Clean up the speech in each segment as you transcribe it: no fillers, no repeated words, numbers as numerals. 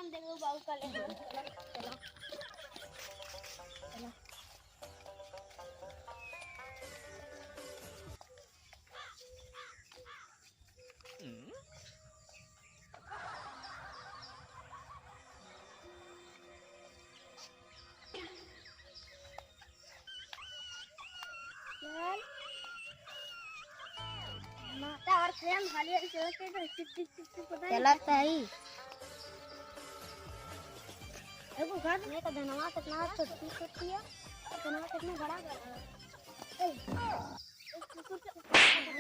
हम देखो बाबू का ले चलो चलो माता और फ्रेम खाली चलते तो टिक पता है चलता है देखो घर में का धनवा कितना छोटी छोटी है धनवा कितना बड़ा बड़ा है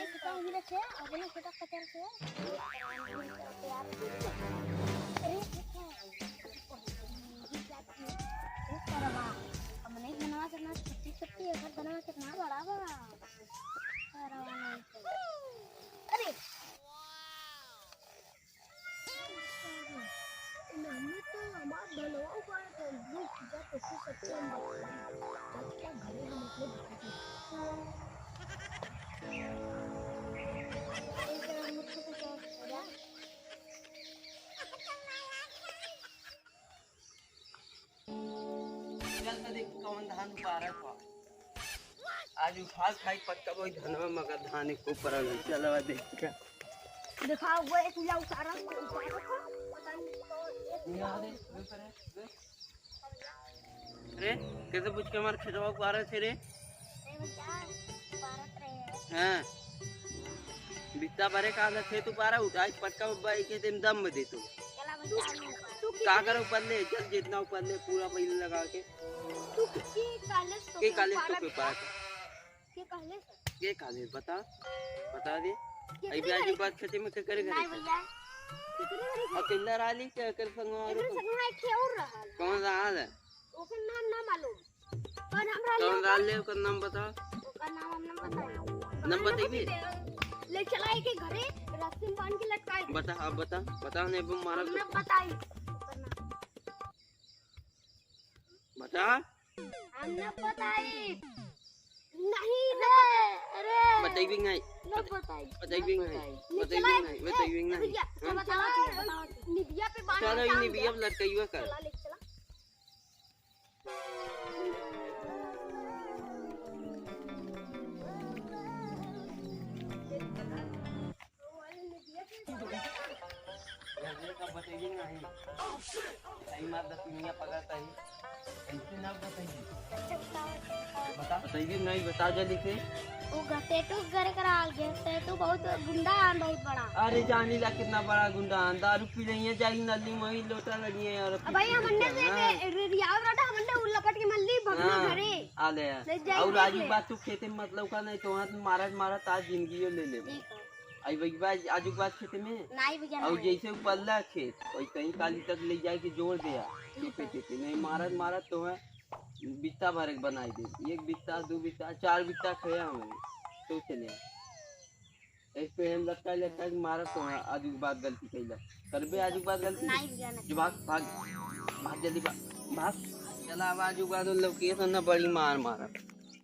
कितना उम्र से अपने छोटा कचर से अरे हमने धनवा कितना छोटी छोटी है घर धनवा कितना बड़ा बड़ा अरे हमने तो हमारा धनवा उपाय तो ये चीज़ तो सबसे जब क्या घरे हम अपने कौन धान उपारा था आज उठा खाई पक्का वही धनवा मगर धान को परल चलवा देख दिखाओ वो एक या उतारा अरे कैसे पूछ के हमारे खेतवा को आ रहे थे रे हाँ बिस्ता भरे का थे तू पारा उठा पक्का बाई के दम में दे तू का कर ऊपर ले चल जितना ऊपर ले पूरा पहले लगा के तू के काले तो पे पारा के काले बता दे आई भी आज बात खेती में क्या करेगा नहीं भैया अकेला राली क्या कर संग और कौन रहा है ओके नाम ना मालूम पर हमरा कौन राल ले उसका नाम बता उसका नाम हमने बताया नाम बताइए ले चलाए के घरे रस्सी में बांध के लटकाए बता अब बता नहीं वो मारा हमने बताई बता हमने बताई नहीं रे अरे बताइए नहीं बताइए नहीं निबिया पे बांध चलो ये निबिया लटकाइए कर बताइए नहीं सही मार दुनिया पकड़ता है ऐसे ना बताइए बताइए नहीं बता जल्दी से वो घटेटू घर कराल गए तो बहुत गुंडा आन बहुत बड़ा अरे जानी ला कितना बड़ा गुंडा आन दारू पी रही है जाई नली में लोटा लगी है और भाई हमने से रियाव रटा हमने उलपट के मल्ली भगना घरे आ ले और आज बात तू खेते में मतलब का नहीं तो हाथ मारा ताज जिंदगी ले ले आई वही बात आज बात खेते में नहीं भैया और जैसे पल्ला खेत और कहीं काली तक ले जाके जोड़ दिया खेते नहीं मारा तो है बित्ता भर बनाई दे एक बित्ता दो बित्ता चार बित्ता खाया हमें तो चले इस पे हम लगता मारा तो है आज बात गलती कैला कर बे आज बात गलती नहीं भाग जल्दी भाग चला आवाज उगा दो लोग ये तो ना बड़ी मार मारा